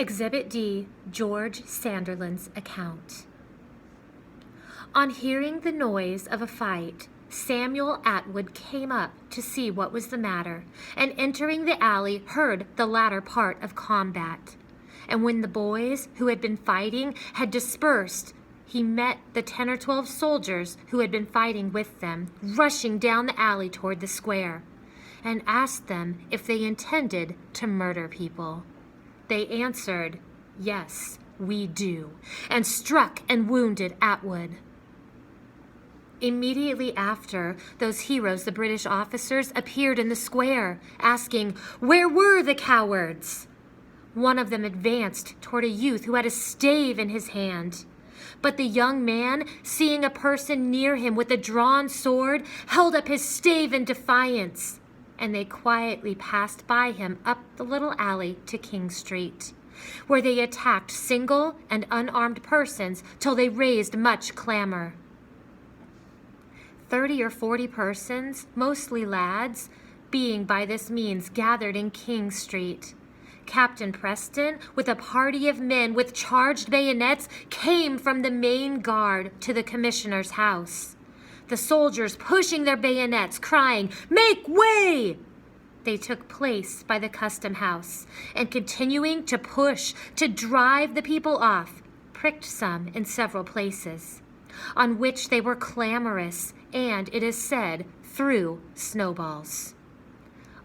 Exhibit D, George Sanderlin's account. On hearing the noise of a fight, Samuel Atwood came up to see what was the matter, and entering the alley heard the latter part of combat. And when the boys who had been fighting had dispersed, he met the 10 or 12 soldiers who had been fighting with them, rushing down the alley toward the square, and asked them if they intended to murder people. They answered, "Yes, we do," and struck and wounded Atwood. Immediately after, those heroes, the British officers, appeared in the square, asking, "Where were the cowards?" One of them advanced toward a youth who had a stave in his hand. But the young man, seeing a person near him with a drawn sword, held up his stave in defiance, and they quietly passed by him up the little alley to King Street, where they attacked single and unarmed persons till they raised much clamor. 30 or 40 persons, mostly lads, being by this means gathered in King Street. Captain Preston, with a party of men with charged bayonets, came from the main guard to the commissioner's house. The soldiers pushing their bayonets, crying, "Make way!" They took place by the custom house, and continuing to push, to drive the people off, pricked some in several places, on which they were clamorous, and, it is said, threw snowballs.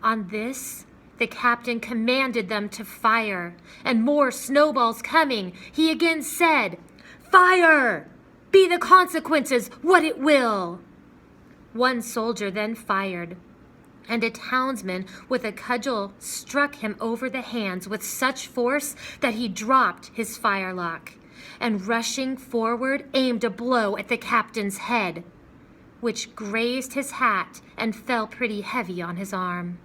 On this, the captain commanded them to fire, and more snowballs coming, he again said, "Fire! Be the consequences what it will." One soldier then fired, and a townsman with a cudgel struck him over the hands with such force that he dropped his firelock, and rushing forward aimed a blow at the captain's head, which grazed his hat and fell pretty heavy on his arm.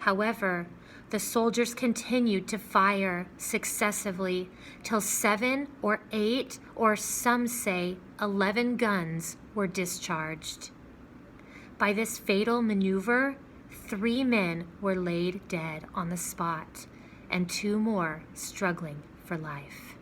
However, the soldiers continued to fire successively till 7 or 8, or some say 11 guns were discharged. By this fatal maneuver, 3 men were laid dead on the spot, and 2 more struggling for life.